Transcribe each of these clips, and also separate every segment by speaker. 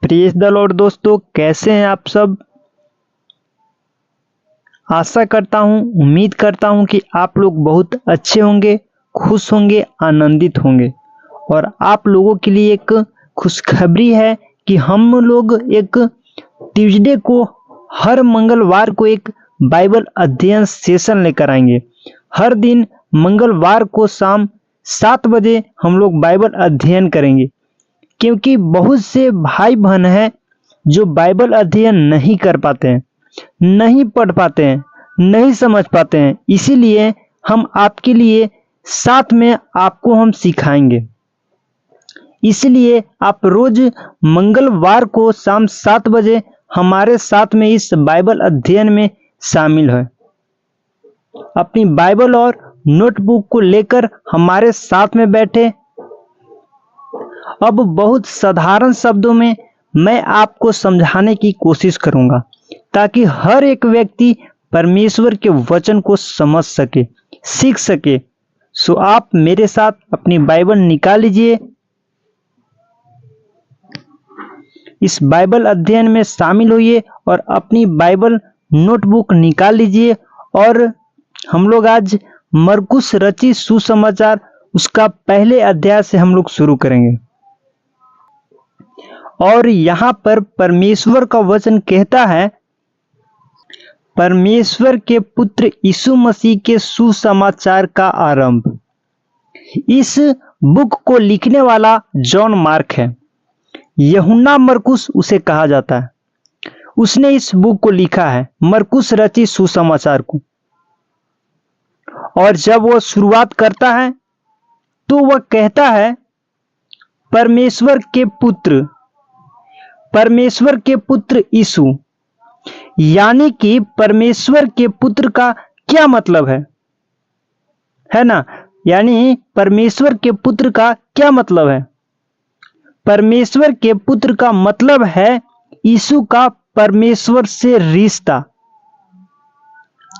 Speaker 1: Praise the Lord दोस्तों, कैसे हैं आप सब। आशा करता हूं, उम्मीद करता हूं कि आप लोग बहुत अच्छे होंगे, खुश होंगे, आनंदित होंगे। और आप लोगों के लिए एक खुशखबरी है कि हम लोग एक ट्यूसडे को हर मंगलवार को एक बाइबल अध्ययन सेशन लेकर आएंगे। हर दिन मंगलवार को शाम 7 बजे हम लोग बाइबल अध्ययन करेंगे, क्योंकि बहुत से भाई बहन हैं जो बाइबल अध्ययन नहीं कर पाते हैं, नहीं पढ़ पाते हैं, नहीं समझ पाते हैं। इसीलिए हम आपके लिए साथ में आपको हम सिखाएंगे। इसलिए आप रोज मंगलवार को शाम 7 बजे हमारे साथ में इस बाइबल अध्ययन में शामिल है। अपनी बाइबल और नोटबुक को लेकर हमारे साथ में बैठे। अब बहुत साधारण शब्दों में मैं आपको समझाने की कोशिश करूंगा, ताकि हर एक व्यक्ति परमेश्वर के वचन को समझ सके, सीख सके। सो आप मेरे साथ अपनी बाइबल निकाल लीजिए, इस बाइबल अध्ययन में शामिल होइए और अपनी बाइबल नोटबुक निकाल लीजिए। और हम लोग आज मरकुस रचित सुसमाचार उसका पहले अध्याय से हम लोग शुरू करेंगे। और यहाँ पर परमेश्वर का वचन कहता है, परमेश्वर के पुत्र यीशु मसीह के सुसमाचार का आरंभ। इस बुक को लिखने वाला जॉन मार्क है। यूहन्ना मरकुस उसे कहा जाता है। उसने इस बुक को लिखा है, मरकुस रचित सुसमाचार को। और जब वो शुरुआत करता है तो वह कहता है, परमेश्वर के पुत्र यीशु। यानी कि परमेश्वर के पुत्र का क्या मतलब है ना। यानी परमेश्वर के पुत्र का क्या मतलब है। परमेश्वर के पुत्र का मतलब है यीशु का परमेश्वर से रिश्ता।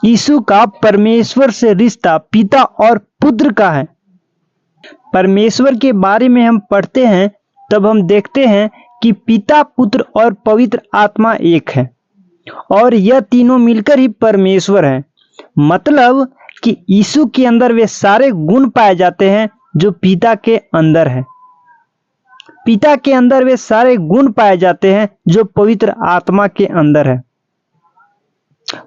Speaker 1: यीशु का परमेश्वर से रिश्ता पिता और पुत्र का है। परमेश्वर के बारे में हम पढ़ते हैं तब हम देखते हैं कि पिता, पुत्र और पवित्र आत्मा एक है, और यह तीनों मिलकर ही परमेश्वर है। मतलब कि यीशु के अंदर वे सारे गुण पाए जाते हैं जो पिता के अंदर है। पिता के अंदर वे सारे गुण पाए जाते हैं जो पवित्र आत्मा के अंदर है।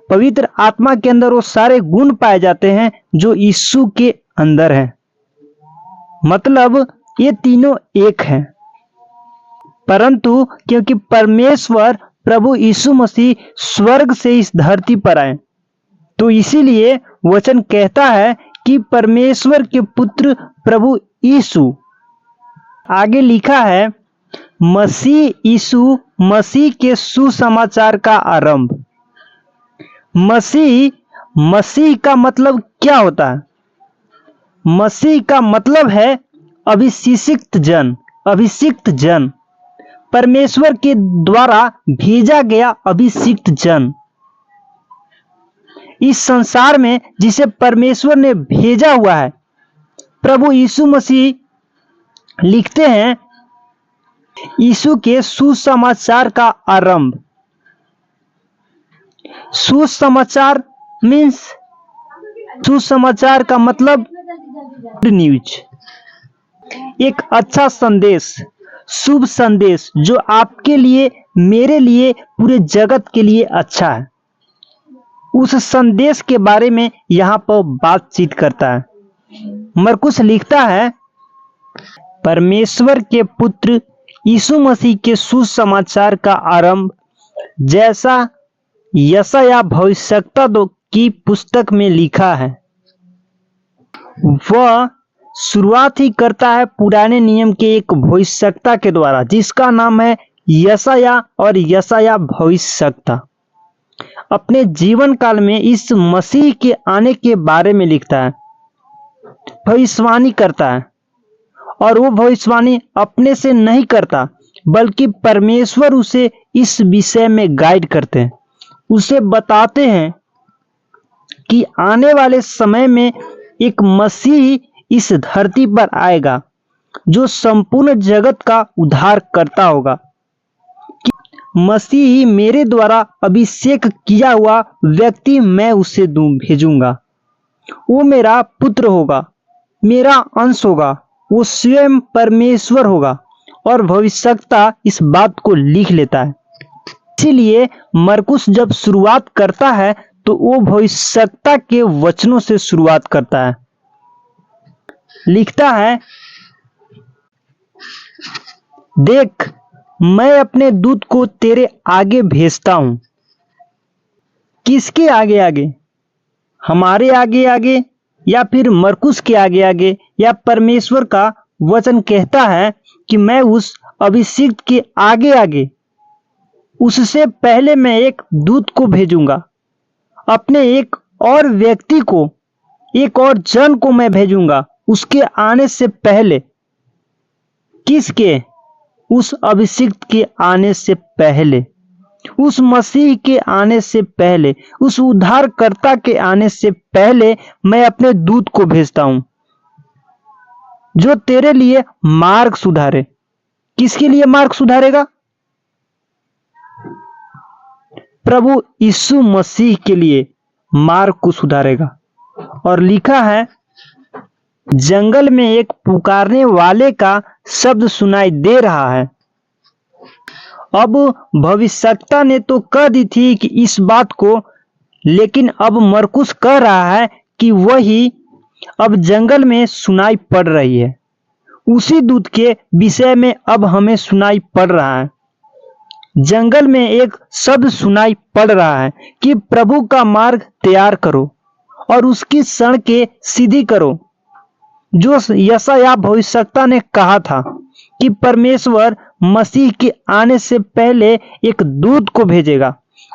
Speaker 1: पवित्र आत्मा के अंदर वो सारे गुण पाए जाते हैं जो यीशु के अंदर है। मतलब ये तीनों एक हैं। परंतु क्योंकि परमेश्वर प्रभु यीशु मसीह स्वर्ग से इस धरती पर आए, तो इसीलिए वचन कहता है कि परमेश्वर के पुत्र प्रभु यीशु। आगे लिखा है, मसीह यीशु मसीह के सुसमाचार का आरंभ। मसीह का मतलब क्या होता है। मसीह का मतलब है अभिषिक्त जन, परमेश्वर के द्वारा भेजा गया अभिषिक्त जन। इस संसार में जिसे परमेश्वर ने भेजा हुआ है, प्रभु यीशु मसीह लिखते हैं, यीशु के सुसमाचार का आरंभ। सुसमाचार मीन्स, सुसमाचार का मतलब न्यूज, एक अच्छा संदेश, शुभ संदेश जो आपके लिए, मेरे लिए, पूरे जगत के लिए अच्छा है। उस संदेश के बारे में यहाँ पर बातचीत करता है। मरकुस लिखता है, परमेश्वर के पुत्र यीशु मसीह के सुसमाचार का आरंभ, जैसा यशायाह भविष्यवक्ता की पुस्तक में लिखा है। वह शुरुआत ही करता है पुराने नियम के एक भविष्यवक्ता के द्वारा, जिसका नाम है यशायाह, और यशायाह भविष्यवक्ता अपने जीवन काल में इस मसीह के आने के बारे में लिखता है, भविष्यवाणी करता है। और वो भविष्यवाणी अपने से नहीं करता, बल्कि परमेश्वर उसे इस विषय में गाइड करते हैं, उसे बताते हैं कि आने वाले समय में एक मसीह इस धरती पर आएगा जो संपूर्ण जगत का उद्धार करता होगा। मसीह मेरे द्वारा अभिषेक किया हुआ व्यक्ति मैं उसे भेजूंगा। वो मेरा पुत्र होगा, मेरा अंश होगा, वो स्वयं परमेश्वर होगा। और भविष्यवक्ता इस बात को लिख लेता है। इसीलिए मरकुस जब शुरुआत करता है तो वो भविष्यवक्ता के वचनों से शुरुआत करता है। लिखता है, देख मैं अपने दूत को तेरे आगे भेजता हूं। किसके आगे आगे? हमारे आगे आगे या फिर मरकुस के आगे आगे? या परमेश्वर का वचन कहता है कि मैं उस अभिषिक्त के आगे आगे, उससे पहले मैं एक दूत को भेजूंगा, अपने एक और व्यक्ति को, एक और जन को मैं भेजूंगा उसके आने से पहले। किसके? उस अभिषिक्त के आने से पहले, उस मसीह के आने से पहले, उस उद्धारकर्ता के आने से पहले मैं अपने दूत को भेजता हूं जो तेरे लिए मार्ग सुधारे। किसके लिए मार्ग सुधारेगा? प्रभु यीशु मसीह के लिए मार्ग को सुधारेगा। और लिखा है, जंगल में एक पुकारने वाले का शब्द सुनाई दे रहा है। अब भविष्यवक्ता ने तो कह दी थी कि इस बात को, लेकिन अब मरकुस कह रहा है कि वही अब जंगल में सुनाई पड़ रही है। उसी दूत के विषय में अब हमें सुनाई पड़ रहा है। जंगल में एक शब्द सुनाई पड़ रहा है कि प्रभु का मार्ग तैयार करो और उसकी सड़कें सीधी करो। जो यशायाह भविष्यवक्ता ने कहा था कि परमेश्वर मसीह के आने से पहले एक दूत को भेजेगा,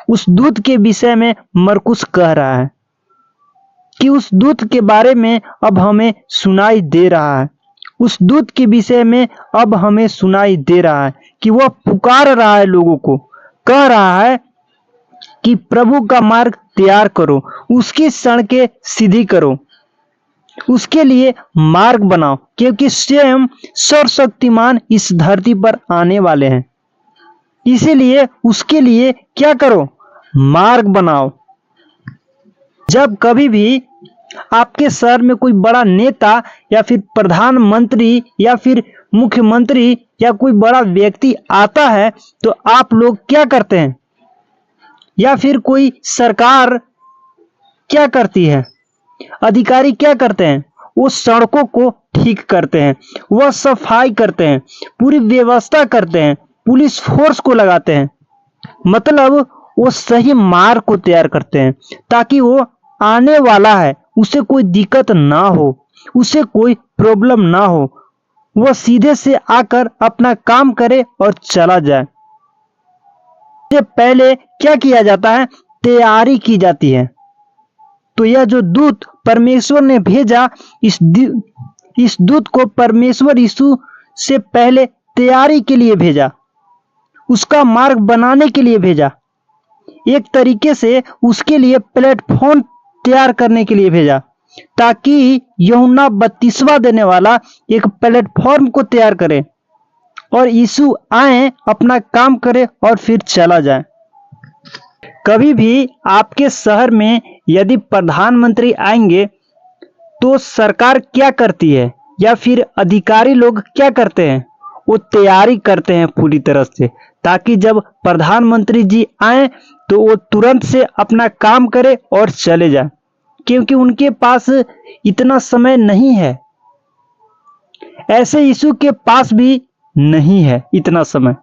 Speaker 1: उस दूत के विषय में मरकुस कह रहा है कि उस दूत के बारे में अब हमें सुनाई दे रहा है। उस दूत के विषय में अब हमें सुनाई दे रहा है कि वह पुकार रहा है, लोगों को कह रहा है कि प्रभु का मार्ग तैयार करो, उसकी सड़कें सीधी करो, उसके लिए मार्ग बनाओ, क्योंकि स्वयं सर्वशक्तिमान इस धरती पर आने वाले हैं। इसीलिए उसके लिए क्या करो? मार्ग बनाओ। जब कभी भी आपके शहर में कोई बड़ा नेता या फिर प्रधानमंत्री या फिर मुख्यमंत्री या कोई बड़ा व्यक्ति आता है तो आप लोग क्या करते हैं? या फिर कोई सरकार क्या करती है? अधिकारी क्या करते हैं? वो सड़कों को ठीक करते हैं, वह सफाई करते हैं, पूरी व्यवस्था करते हैं, पुलिस फोर्स को लगाते हैं। मतलब वो सही मार्ग को तैयार करते हैं ताकि वो आने वाला है उसे कोई दिक्कत ना हो, उसे कोई प्रॉब्लम ना हो, वह सीधे से आकर अपना काम करे और चला जाए। इससे पहले क्या किया जाता है? तैयारी की जाती है। तो यह जो दूत परमेश्वर ने भेजा, इस दूत को परमेश्वर यीशु से पहले तैयारी के लिए भेजा, उसका मार्ग बनाने के लिए भेजा, एक तरीके से उसके लिए प्लेटफॉर्म तैयार करने के लिए भेजा, ताकि यूहन्ना बपतिस्मा देने वाला एक प्लेटफॉर्म को तैयार करे और यीशु आए, अपना काम करे और फिर चला जाए। कभी भी आपके शहर में यदि प्रधानमंत्री आएंगे तो सरकार क्या करती है या फिर अधिकारी लोग क्या करते हैं? वो तैयारी करते हैं पूरी तरह से, ताकि जब प्रधानमंत्री जी आए तो वो तुरंत से अपना काम करे और चले जाए, क्योंकि उनके पास इतना समय नहीं है। ऐसे यीशु के पास भी नहीं है इतना समय।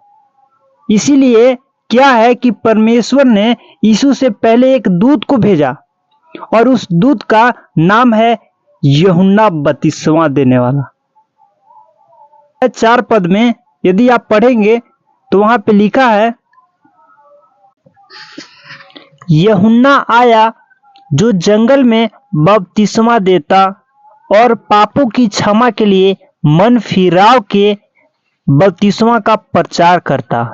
Speaker 1: इसीलिए क्या है कि परमेश्वर ने यीशु से पहले एक दूत को भेजा और उस दूत का नाम है यूहन्ना बपतिस्मा देने वाला। 4 पद में यदि आप पढ़ेंगे तो वहां पे लिखा है, यूहन्ना आया जो जंगल में बपतिस्मा देता और पापों की क्षमा के लिए मन फिराव के बपतिस्मा का प्रचार करता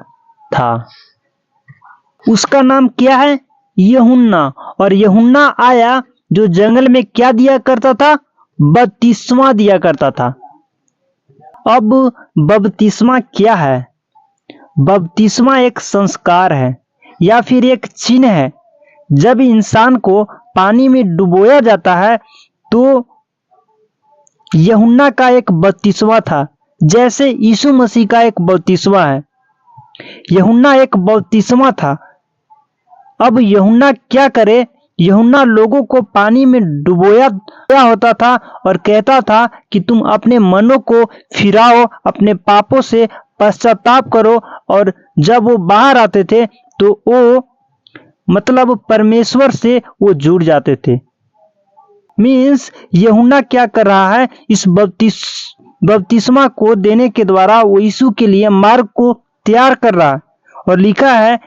Speaker 1: था। उसका नाम क्या है? यूहन्ना। और यूहन्ना आया जो जंगल में क्या दिया करता था? बपतिस्मा दिया करता था। अब बपतिस्मा क्या है? बपतिस्मा एक संस्कार है या फिर एक चिन्ह है। जब इंसान को पानी में डुबोया जाता है तो यूहन्ना का एक बपतिस्मा था, जैसे यीशु मसीह का एक बपतिस्मा है। यूहन्ना एक बपतिस्मा था। अब यूहन्ना क्या करे? यूहन्ना लोगों को पानी में डुबोया होता था और कहता था कि तुम अपने मनों को फिराओ, अपने पापों से पश्चाताप करो। और जब वो बाहर आते थे तो वो मतलब परमेश्वर से वो जुड़ जाते थे। मीन्स यूहन्ना क्या कर रहा है? इस बपतिस्मा को देने के द्वारा वो यीशु के लिए मार्ग को तैयार कर रहा है। और लिखा है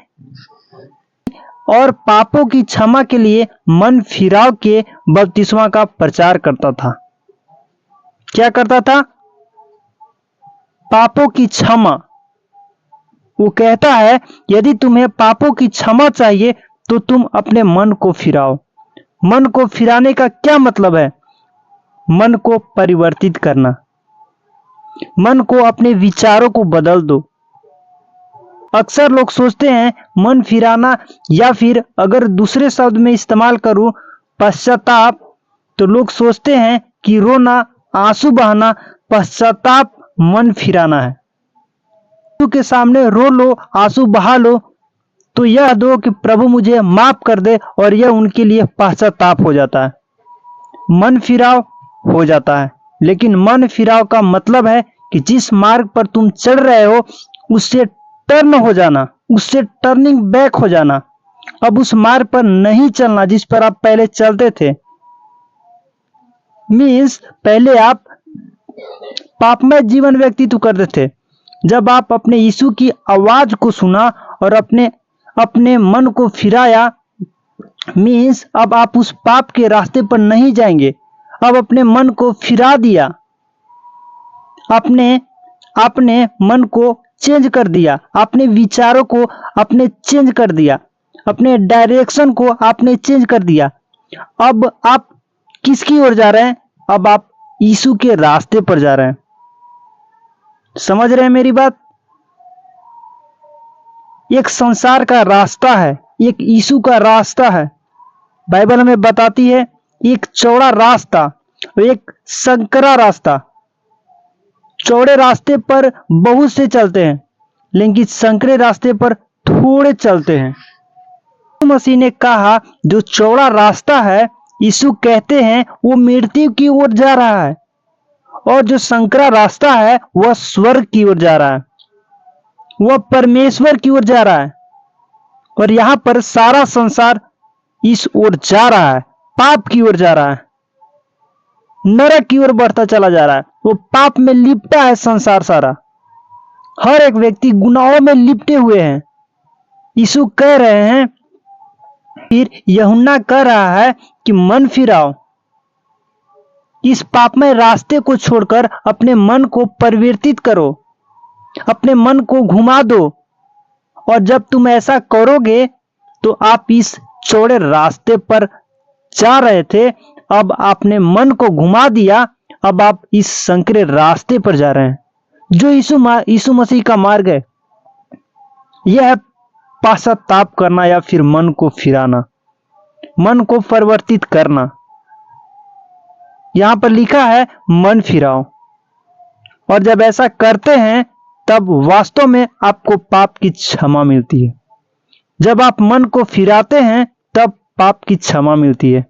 Speaker 1: और पापों की क्षमा के लिए मन फिराव के बपतिस्मा का प्रचार करता था। क्या करता था? पापों की क्षमा। वो कहता है यदि तुम्हें पापों की क्षमा चाहिए तो तुम अपने मन को फिराओ। मन को फिराने का क्या मतलब है? मन को परिवर्तित करना, मन को, अपने विचारों को बदल दो। अक्सर लोग सोचते हैं मन फिराना, या फिर अगर दूसरे शब्द में इस्तेमाल करूं पश्चाताप, तो लोग सोचते हैं कि रोना, आंसू बहाना पश्चाताप मन फिराना है। यीशु के सामने रो लो, आंसू बहा लो, तो यह दो कि प्रभु मुझे माफ कर दे, और यह उनके लिए पश्चाताप हो जाता है, मन फिराव हो जाता है। लेकिन मन फिराव का मतलब है कि जिस मार्ग पर तुम चढ़ रहे हो उससे टर्न हो जाना, उससे टर्निंग बैक हो जाना। अब उस मार्ग पर नहीं चलना जिस पर आप पहले चलते थे। मीन्स पहले आप पापमय जीवन व्यतीत करते थे। जब आप अपने यीशु की आवाज को सुना और अपने मन को फिराया, मीन्स अब आप उस पाप के रास्ते पर नहीं जाएंगे। अब अपने मन को फिरा दिया, अपने मन को चेंज कर दिया, अपने विचारों को आपने चेंज कर दिया, अपने डायरेक्शन को आपने चेंज कर दिया। अब आप किसकी ओर जा रहे हैं? अब आप यीशु के रास्ते पर जा रहे हैं। समझ रहे हैं मेरी बात? एक संसार का रास्ता है, एक यीशु का रास्ता है। बाइबल हमें बताती है एक चौड़ा रास्ता और एक संकरा रास्ता। चौड़े रास्ते पर बहुत से चलते हैं, लेकिन संकरे रास्ते पर थोड़े चलते हैं। यीशु मसीह ने कहा जो चौड़ा रास्ता है, यीशु कहते हैं वो मृत्यु की ओर जा रहा है, और जो संकरा रास्ता है वह स्वर्ग की ओर जा रहा है, वह परमेश्वर की ओर जा रहा है। और यहां पर सारा संसार इस ओर जा रहा है, पाप की ओर जा रहा है, नरक की ओर बढ़ता चला जा रहा है। वो पाप में लिपटा है संसार सारा, हर एक व्यक्ति गुनाहों में लिपटे हुए हैं। यीशु कह रहे हैं, फिर यूहन्ना कह रहा है कि मन फिराओ, इस पापमय रास्ते को छोड़कर अपने मन को परिवर्तित करो, अपने मन को घुमा दो। और जब तुम ऐसा करोगे तो आप इस चौड़े रास्ते पर जा रहे थे, अब आपने मन को घुमा दिया, अब आप इस संकरे रास्ते पर जा रहे हैं, जो यीशु मसीह का मार्ग है। यह है पश्चाताप करना या फिर मन को फिराना, मन को परिवर्तित करना। यहां पर लिखा है मन फिराओ, और जब ऐसा करते हैं तब वास्तव में आपको पाप की क्षमा मिलती है। जब आप मन को फिराते हैं तब पाप की क्षमा मिलती है।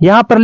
Speaker 1: यहां पर